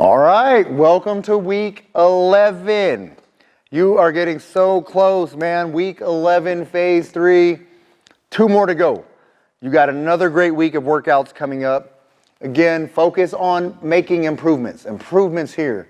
All right, welcome to week 11. You are getting so close, man. Week 11, phase 3, 2 more to go. You got another great week of workouts coming up. Again, focus on making improvements. Improvements here.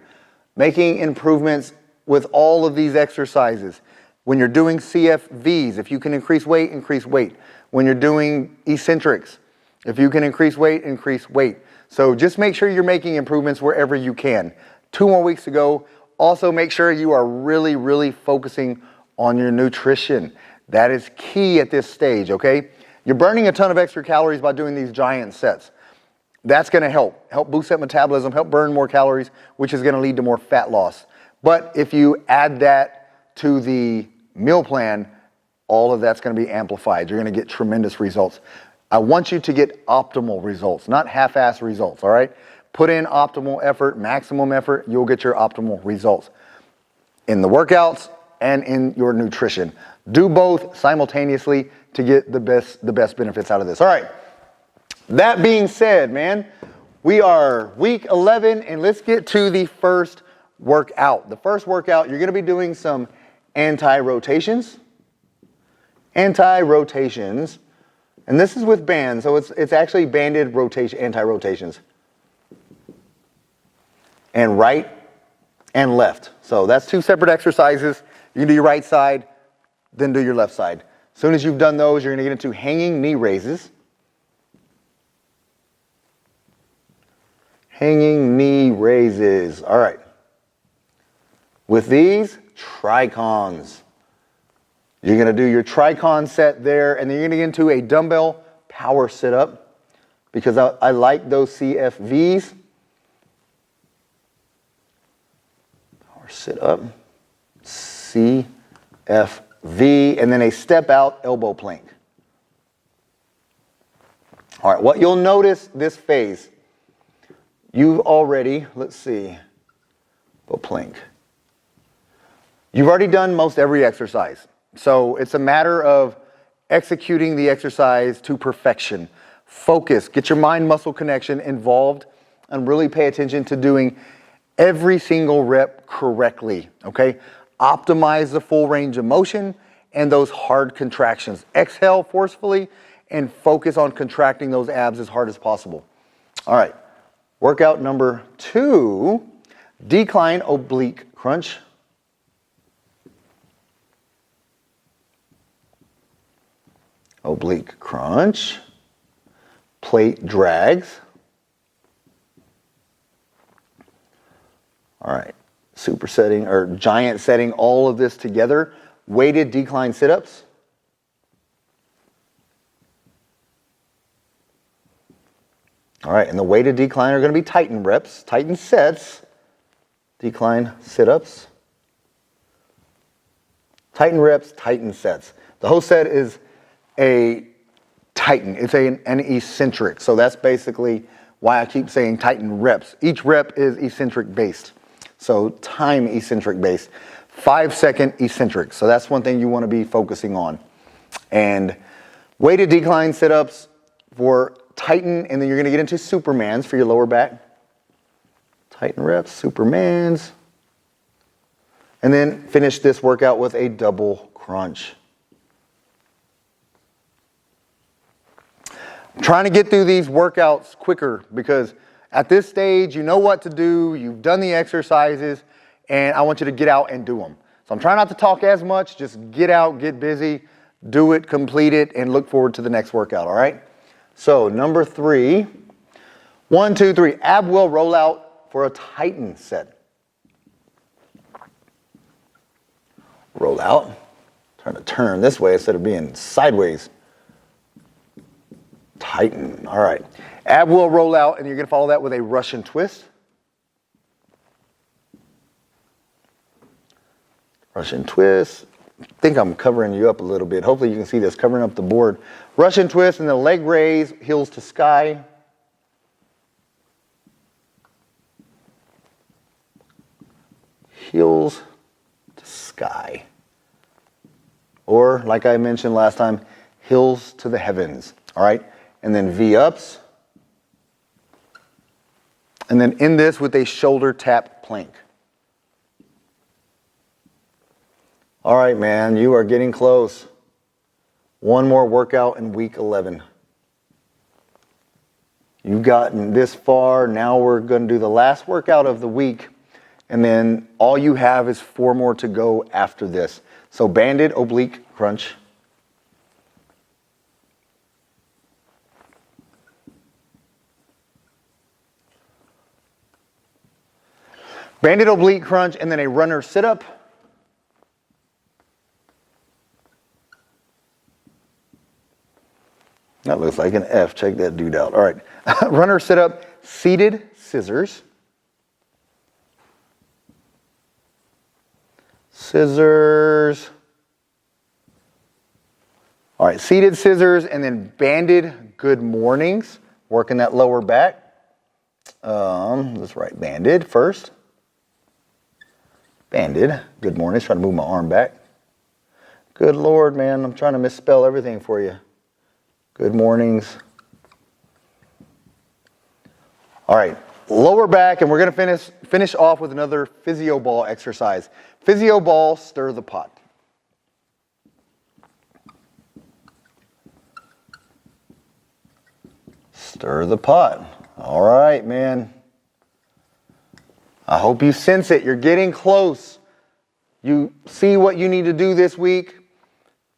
Making improvements with all of these exercises. When you're doing CFVs, if you can increase weight, increase weight. When you're doing eccentrics, if you can increase weight, increase weight. So just make sure you're making improvements wherever you can. 2 more weeks to go. Also make sure you are really focusing on your nutrition. That is key at this stage, okay? You're burning a ton of extra calories by doing these giant sets. That's gonna help boost that metabolism, help burn more calories, which is gonna lead to more fat loss. But if you add that to the meal plan, all of that's gonna be amplified. You're gonna get tremendous results. I want you to get optimal results, not half-ass results, all right? Put in optimal effort, maximum effort, you'll get your optimal results in the workouts and in your nutrition. Do both simultaneously to get the best benefits out of this. All right, that being said, man, we are week 11 and let's get to the first workout. The first workout, you're gonna be doing some anti-rotations. Anti-rotations. And this is with bands, so it's actually banded rotation, anti-rotations. And right and left. So that's 2 separate exercises. You can do your right side, then do your left side. As soon as you've done those, you're gonna get into hanging knee raises. Hanging knee raises, all right. With these, tricons. You're going to do your tricon set there, and then you're going to get into a dumbbell power sit-up because I like those CFVs. Power sit-up, CFV, and then a step-out elbow plank. All right, what you'll notice this phase, you've already, let's see, elbow plank. You've already done most every exercise. So it's a matter of executing the exercise to perfection. Focus, get your mind-muscle connection involved, and really pay attention to doing every single rep correctly, okay? Optimize the full range of motion and those hard contractions. Exhale forcefully and focus on contracting those abs as hard as possible. All right, workout number 2, decline oblique crunch. Oblique crunch, plate drags. All right, supersetting or giant setting all of this together. Weighted decline sit-ups. All right, and the weighted decline are going to be Titan reps, Titan sets, decline sit-ups. Titan reps, Titan sets. The whole set is a Titan. It's an eccentric. So that's basically why I keep saying Titan reps. Each rep is eccentric based. So time eccentric based. 5-second eccentric. So that's one thing you want to be focusing on. And weighted decline sit-ups for Titan, and then you're going to get into Supermans for your lower back. Titan reps, Supermans. And then finish this workout with a double crunch. I'm trying to get through these workouts quicker because at this stage, you know what to do, you've done the exercises, and I want you to get out and do them. So I'm trying not to talk as much, just get out, get busy, do it, complete it, and look forward to the next workout, all right? So number 3, 1, 2, 3, ab wheel rollout for a Titan set. Roll out, trying to turn this way instead of being sideways. Tighten, all right. Ab wheel roll out, and you're gonna follow that with a Russian twist. Russian twist. I think I'm covering you up a little bit. Hopefully you can see this, covering up the board. Russian twist and the leg raise, heels to sky. Heels to sky. Or, like I mentioned last time, heels to the heavens, all right? And then V-ups. And then end this with a shoulder tap plank. All right, man, you are getting close. One more workout in week 11. You've gotten this far. Now we're going to do the last workout of the week. And then all you have is 4 more to go after this. So banded oblique crunch. Banded oblique crunch and then a runner sit-up. That looks like an F. Check that dude out. All right. Runner sit-up, seated scissors. Scissors. All right, seated scissors and then banded good mornings. Working that lower back. Let's write banded first. Banded. Good mornings. Trying to move my arm back. Good Lord, man. I'm trying to misspell everything for you. Good mornings. All right, lower back, and we're going to finish off with another physio ball exercise. Physio ball, stir the pot. Stir the pot. All right, man. I hope you sense it. You're getting close. You see what you need to do this week.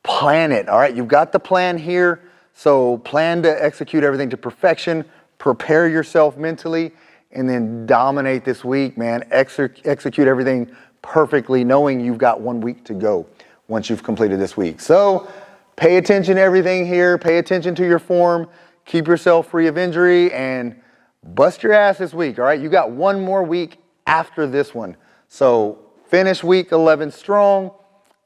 Plan it. All right, you've got the plan here. So plan to execute everything to perfection. Prepare yourself mentally. And then dominate this week, man. Execute everything perfectly, knowing you've got 1 week to go once you've completed this week. So pay attention to everything here. Pay attention to your form. Keep yourself free of injury and bust your ass this week, all right? You got 1 more week after this one. So finish week 11 strong.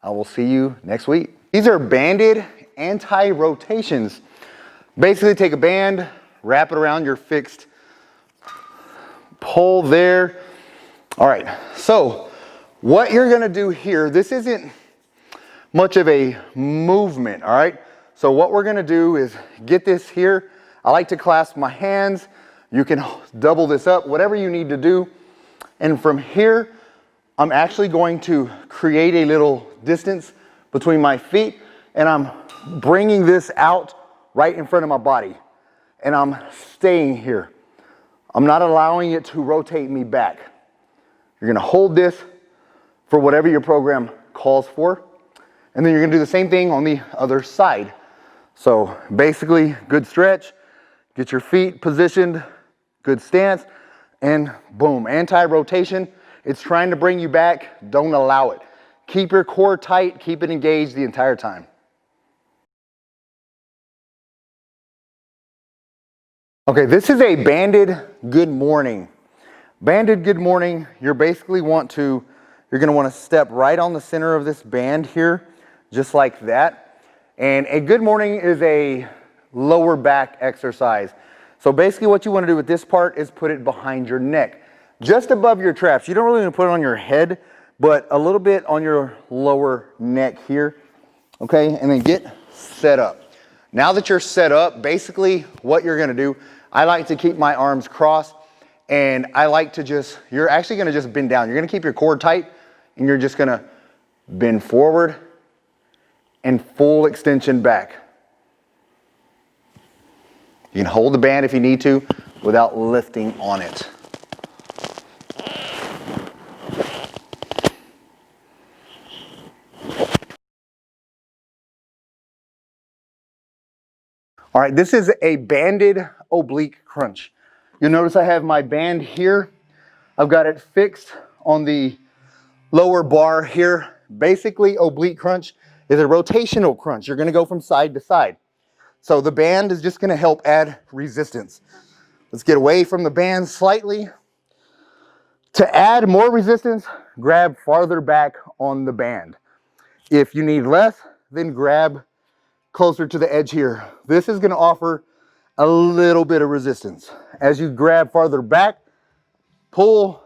I will see you next week. These are banded anti-rotations. Basically take a band, wrap it around your fixed pole there. All right, so what you're gonna do here, this isn't much of a movement, all right? So what we're gonna do is get this here. I like to clasp my hands. You can double this up, whatever you need to do. And from here, I'm actually going to create a little distance between my feet, and I'm bringing this out right in front of my body. And I'm staying here. I'm not allowing it to rotate me back. You're gonna hold this for whatever your program calls for. And then you're gonna do the same thing on the other side. So basically, good stretch, get your feet positioned, good stance, and boom, anti-rotation. It's trying to bring you back, don't allow it. Keep your core tight, keep it engaged the entire time. Okay, this is a banded good morning. Banded good morning, you're gonna want to step right on the center of this band here, just like that. And a good morning is a lower back exercise. So basically what you want to do with this part is put it behind your neck, just above your traps. You don't really want to put it on your head, but a little bit on your lower neck here. Okay, and then get set up. Now that you're set up, basically what you're gonna do, I like to keep my arms crossed, and I like to you're actually gonna just bend down. You're gonna keep your core tight, and you're just gonna bend forward and full extension back. You can hold the band if you need to without lifting on it. All right, this is a banded oblique crunch. You'll notice I have my band here. I've got it fixed on the lower bar here. Basically, oblique crunch is a rotational crunch. You're gonna go from side to side. So the band is just gonna help add resistance. Let's get away from the band slightly. To add more resistance, grab farther back on the band. If you need less, then grab closer to the edge here. This is gonna offer a little bit of resistance. As you grab farther back, pull,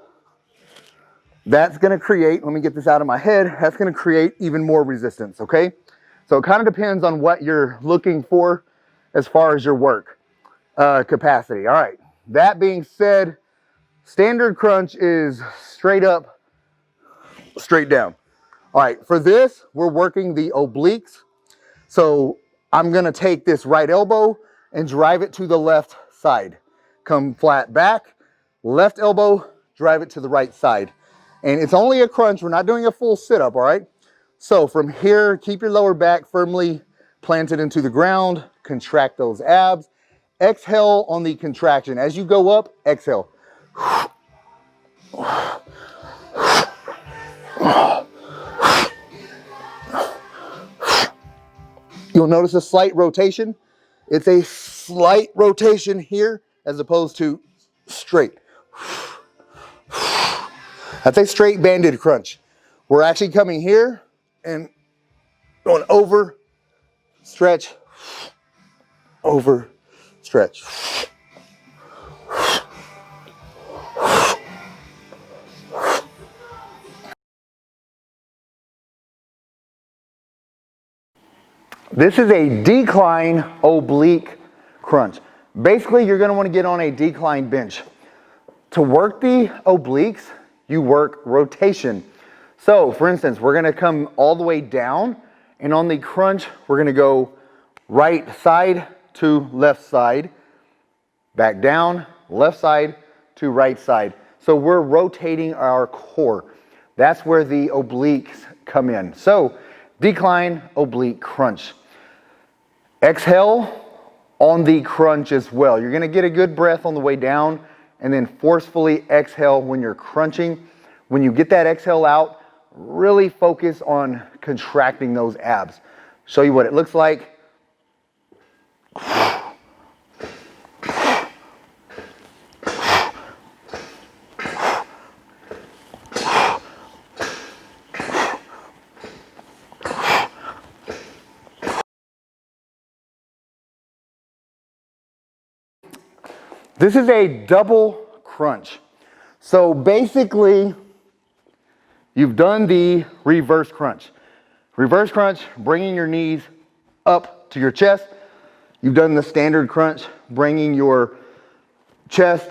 that's gonna create, let me get this out of my head, that's gonna create even more resistance, okay? So it kind of depends on what you're looking for as far as your work capacity. All right, that being said, Standard crunch is straight up, straight down. All right, for this, we're working the obliques. So I'm gonna take this right elbow and drive it to the left side. Come flat back, left elbow, drive it to the right side. And it's only a crunch, we're not doing a full sit-up, all right? So from here, keep your lower back firmly planted into the ground, contract those abs. Exhale on the contraction. As you go up, exhale. You'll notice a slight rotation. It's a slight rotation here as opposed to straight. That's a straight banded crunch. We're actually coming here and going over, stretch, over, stretch. This is a decline oblique crunch. Basically, you're going to want to get on a decline bench. To work the obliques, you work rotation. So, for instance, we're going to come all the way down, and on the crunch, we're going to go right side to left side, back down, left side to right side. So we're rotating our core. That's where the obliques come in. So, decline, oblique, crunch. Exhale on the crunch as well. You're gonna get a good breath on the way down and then forcefully exhale when you're crunching. When you get that exhale out, really focus on contracting those abs. Show you what it looks like. This is a double crunch. So basically, you've done the reverse crunch. Reverse crunch, bringing your knees up to your chest. You've done the standard crunch, bringing your chest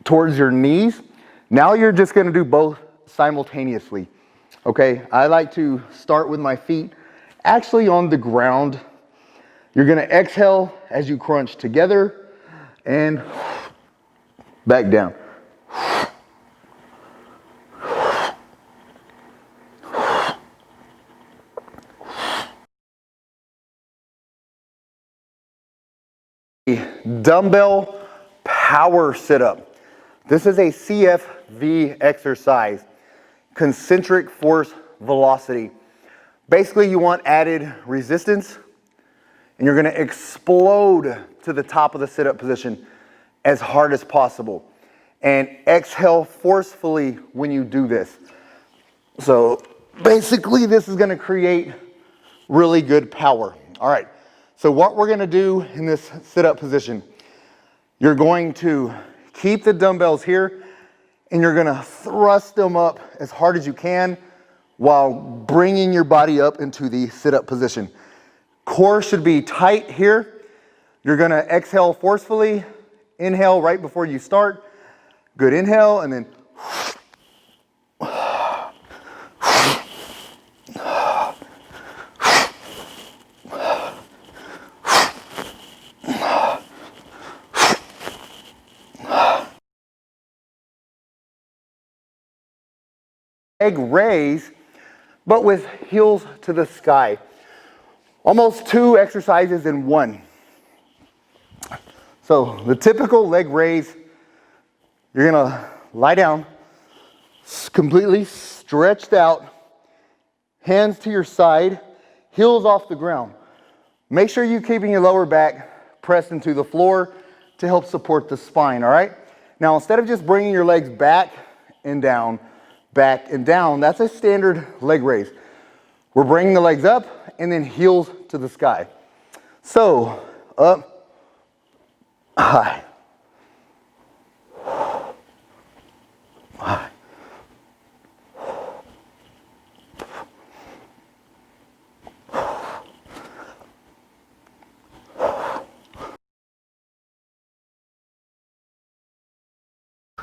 towards your knees. Now you're just gonna do both simultaneously. Okay, I like to start with my feet actually on the ground. You're gonna exhale as you crunch together and back down. Dumbbell power sit-up. This is a CFV exercise, concentric force velocity. Basically, you want added resistance, and you're going to explode to the top of the sit-up position as hard as possible. And exhale forcefully when you do this. So basically, this is going to create really good power. All right. So what we're going to do in this sit-up position, you're going to keep the dumbbells here and you're going to thrust them up as hard as you can while bringing your body up into the sit-up position. Core should be tight here. You're going to exhale forcefully, inhale right before you start. Good inhale and then leg raise, but with heels to the sky. Almost two exercises in one. So the typical leg raise, you're gonna lie down, completely stretched out, hands to your side, heels off the ground. Make sure you're keeping your lower back pressed into the floor to help support the spine, all right? Now, instead of just bringing your legs back and down, that's a standard leg raise. We're bringing the legs up and then heels to the sky. So, up, high, high.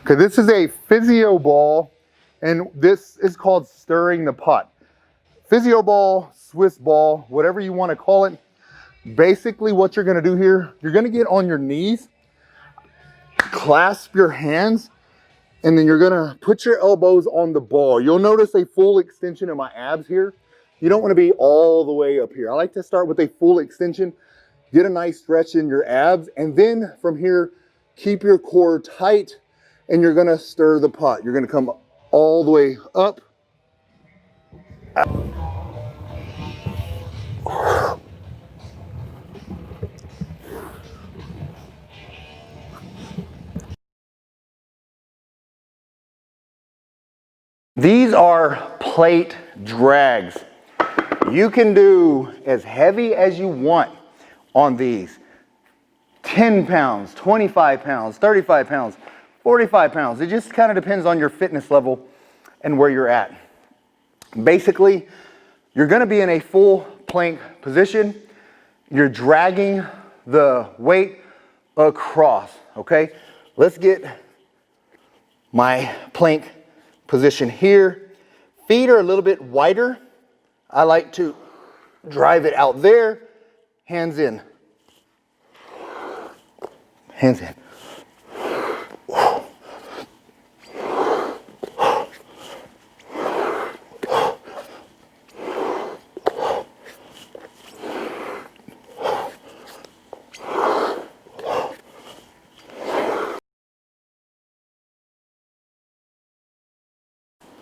Okay, this is a physio ball, and this is called stirring the pot. Physio ball, Swiss ball, whatever you want to call it. Basically what you're going to do here, you're going to get on your knees, clasp your hands, and then you're going to put your elbows on the ball. You'll notice a full extension of my abs here. You don't want to be all the way up here. I like to start with a full extension, get a nice stretch in your abs, and then from here, keep your core tight, and you're going to stir the pot. You're going to come all the way up. These are plate drags. You can do as heavy as you want on these. 10 pounds, 25 pounds, 35 pounds, 45 pounds. It just kind of depends on your fitness level and where you're at. Basically, you're going to be in a full plank position. You're dragging the weight across, okay? Let's get my plank position here. Feet are a little bit wider. I like to drive it out there. Hands in. Hands in.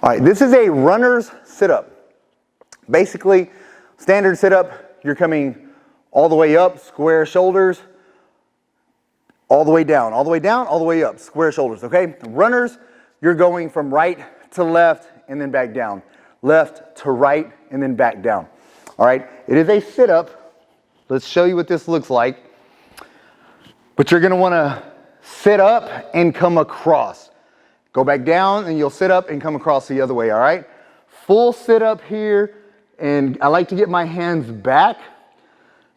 All right, this is a runner's sit-up. Basically, standard sit-up, you're coming all the way up, square shoulders, all the way down, all the way down, all the way up, square shoulders, okay? Runners, you're going from right to left and then back down. Left to right and then back down. All right, it is a sit-up. Let's show you what this looks like. But you're gonna wanna sit up and come across. Go back down and you'll sit up and come across the other way, all right? Full sit up here, and I like to get my hands back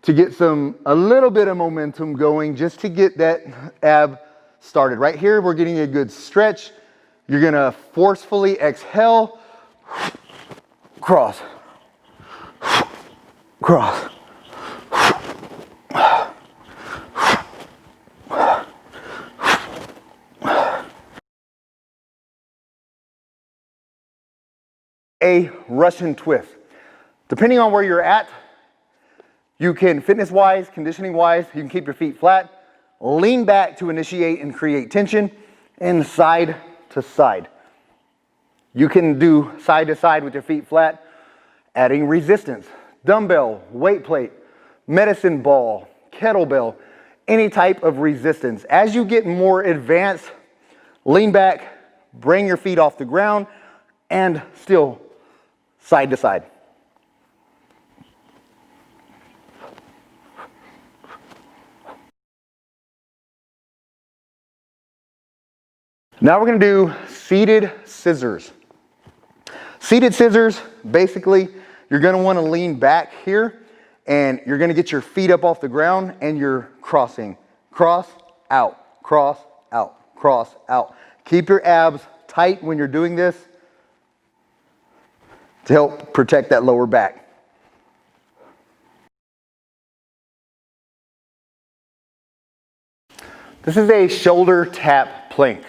to get a little bit of momentum going, just to get that ab started. Right here, we're getting a good stretch. You're gonna forcefully exhale, cross, cross. A Russian twist. Depending on where you're at, you can, fitness-wise, conditioning-wise, you can keep your feet flat, lean back to initiate and create tension, and side to side. You can do side to side with your feet flat, adding resistance, dumbbell, weight plate, medicine ball, kettlebell, any type of resistance. As you get more advanced, lean back, bring your feet off the ground, and still side to side. Now we're going to do seated scissors. Seated scissors, basically, you're going to want to lean back here, and you're going to get your feet up off the ground, and you're crossing. Cross, out, cross, out, cross, out. Keep your abs tight when you're doing this to help protect that lower back. This is a shoulder tap plank.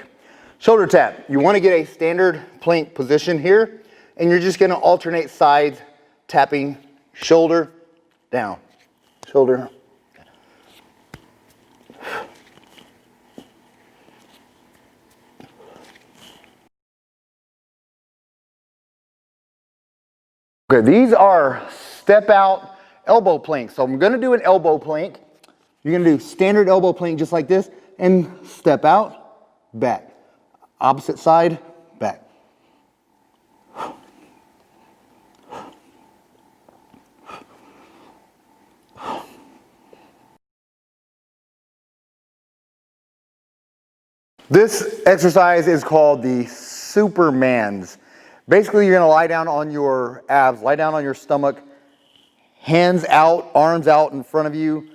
Shoulder tap, you want to get a standard plank position here, and you're just going to alternate sides, tapping shoulder down, shoulder. Okay, these are step out elbow planks. So I'm going to do an elbow plank. You're going to do standard elbow plank just like this, and step out, back. Opposite side, back. This exercise is called the Superman's. Basically, you're going to lie down on your abs, lie down on your stomach, hands out, arms out in front of you,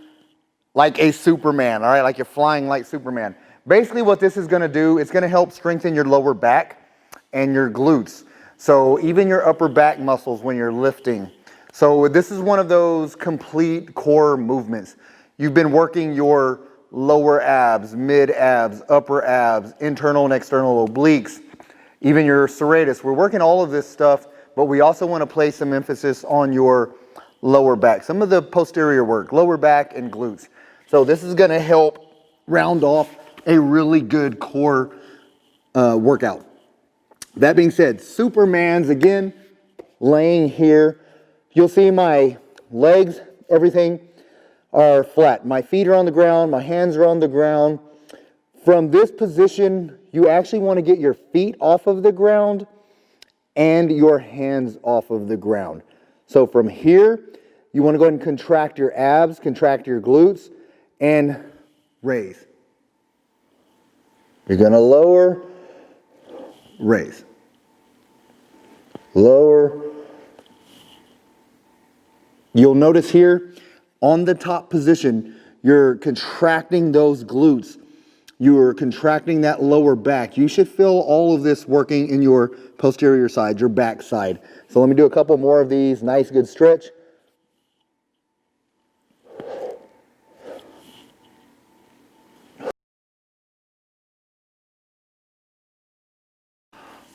like a Superman, all right? Like you're flying like Superman. Basically what this is gonna do, it's gonna help strengthen your lower back and your glutes. So even your upper back muscles when you're lifting. So this is one of those complete core movements. You've been working your lower abs, mid abs, upper abs, internal and external obliques, even your serratus. We're working all of this stuff, but we also want to place some emphasis on your lower back. Some of the posterior work, lower back and glutes. So this is going to help round off a really good core workout. That being said, Superman's again, laying here. You'll see my legs, everything are flat. My feet are on the ground, my hands are on the ground. From this position, you actually want to get your feet off of the ground and your hands off of the ground. So from here, you want to go ahead and contract your abs, contract your glutes, and raise. You're going to lower, raise. Lower. You'll notice here, on the top position, you're contracting those glutes. You're contracting that lower back. You should feel all of this working in your posterior side, your back side. So let me do a couple more of these. Nice, good stretch.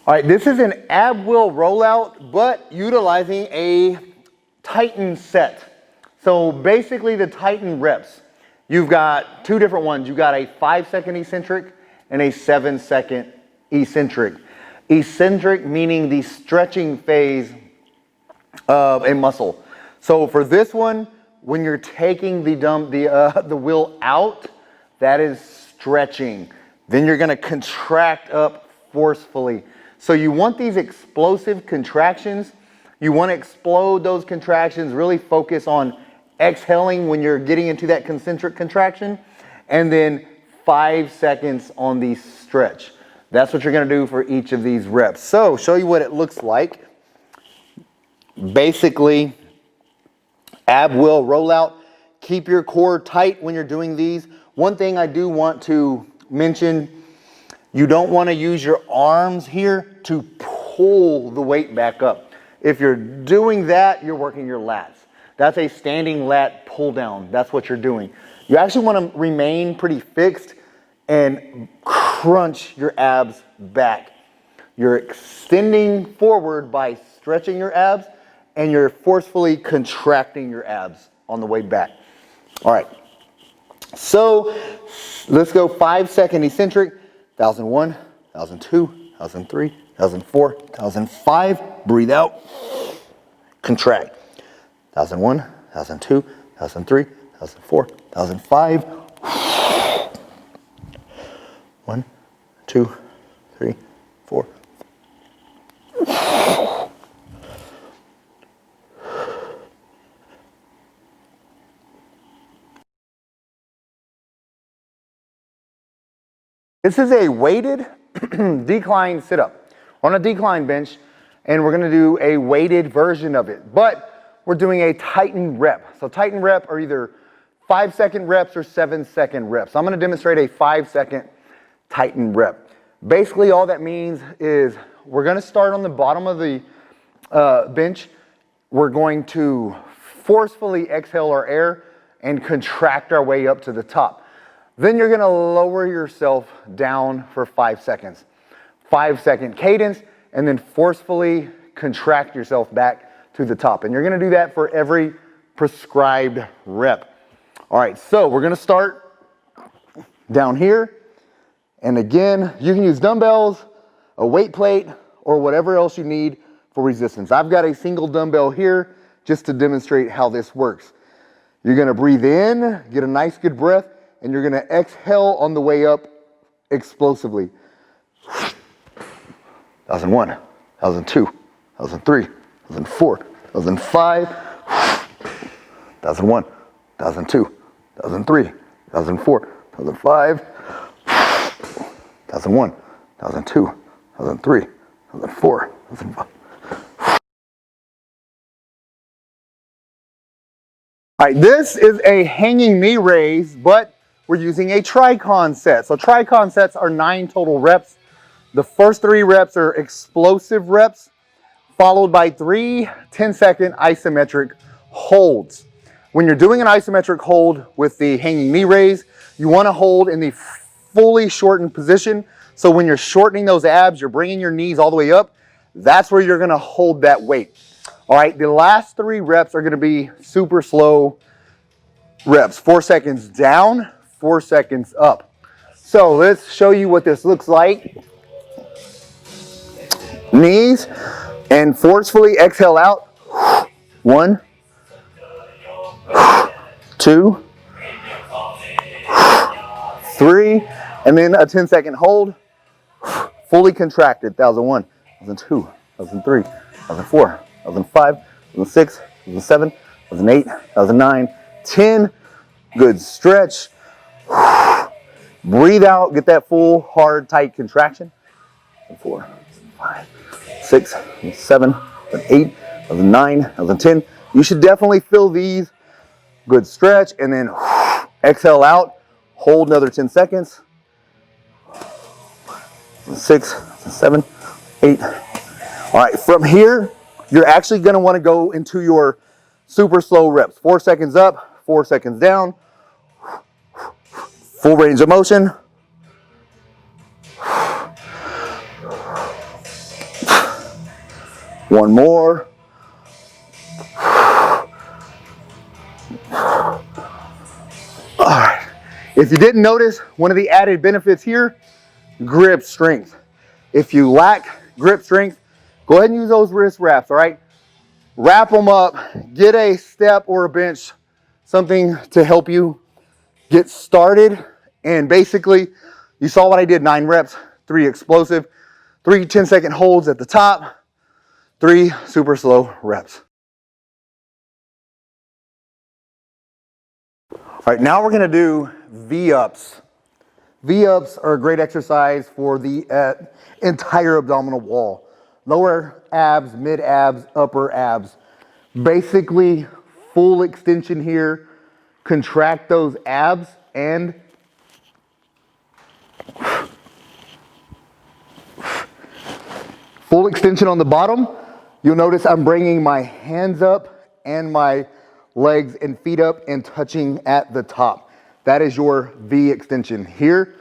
All right, this is an ab wheel rollout, but utilizing a Titan set. So basically the Titan reps, you've got two different ones. You've got a 5-second eccentric and a 7-second eccentric. Eccentric meaning the stretching phase of a muscle. So for this one, when you're taking the wheel out, that is stretching. Then you're gonna contract up forcefully. So you want these explosive contractions. You want to explode those contractions, really focus on exhaling when you're getting into that concentric contraction, and then 5 seconds on the stretch. That's what you're going to do for each of these reps. So show you what it looks like. Basically, ab wheel rollout. Keep your core tight when you're doing these. One thing I do want to mention, you don't want to use your arms here to pull the weight back up. If you're doing that, you're working your lats. That's a standing lat pull down. That's what you're doing. You actually want to remain pretty fixed and crunch your abs back. You're extending forward by stretching your abs, and you're forcefully contracting your abs on the way back. All right. So let's go 5-second eccentric. 1001, 1002, 1003, 1004, 1005. Breathe out. Contract. 1001, 1002, 1003, 1004, 1005. 1, 2, 3, 4. This is a weighted decline sit-up. We're on a decline bench, and we're going to do a weighted version of it. But we're doing a Titan rep. So Titan rep are either 5-second reps or 7-second reps. I'm going to demonstrate a 5-second Titan rep. Basically, all that means is we're going to start on the bottom of the bench. We're going to forcefully exhale our air and contract our way up to the top. Then you're going to lower yourself down for 5 seconds. 5-second cadence, and then forcefully contract yourself back to the top. And you're going to do that for every prescribed rep. All right, so we're going to start down here. And again, you can use dumbbells, a weight plate, or whatever else you need for resistance. I've got a single dumbbell here just to demonstrate how this works. You're going to breathe in, get a nice good breath, and you're going to exhale on the way up explosively. 1001, 1002, 1003, 1004, 1005. 1001, 1002, 1003, 1004, 1005. 1001, 1002, 1003, 1004, 1005. All right, this is a hanging knee raise, but we're using a tricon set. So tricon sets are 9 total reps. The first 3 reps are explosive reps, followed by 3 10-second isometric holds. When you're doing an isometric hold with the hanging knee raise, you want to hold in the fully shortened position. So when you're shortening those abs, you're bringing your knees all the way up. That's where you're going to hold that weight. All right, the last 3 reps are going to be super slow reps. 4 seconds down, 4 seconds up. So let's show you what this looks like. Knees, and forcefully exhale out. 1, 2, 3, and then a 10-second hold. Fully contracted. 1001, 1002, 1003, 1004, 1005, 1006, 1007, 1008, 1009, 10. Good stretch. Breathe out. Get that full, hard, tight contraction. 4, 5, 6, 7, 8, 9, 10. You should definitely feel these. Good stretch, and then exhale out. Hold another 10 seconds. 6, 7, 8. All right, from here, you're actually going to want to go into your super slow reps. 4 seconds up, 4 seconds down. Full range of motion. One more. All right. If you didn't notice, one of the added benefits here, grip strength. If you lack grip strength, go ahead and use those wrist wraps, all right? Wrap them up, get a step or a bench, something to help you get started. And basically, you saw what I did, 9 reps, 3 explosive, 3 10-second holds at the top, 3 super slow reps. All right, now we're gonna do V-ups. V-ups are a great exercise for the entire abdominal wall. Lower abs, mid abs, upper abs. Basically, full extension here. Contract those abs and full extension on the bottom. You'll notice I'm bringing my hands up and my legs and feet up and touching at the top. That is your V extension. Here,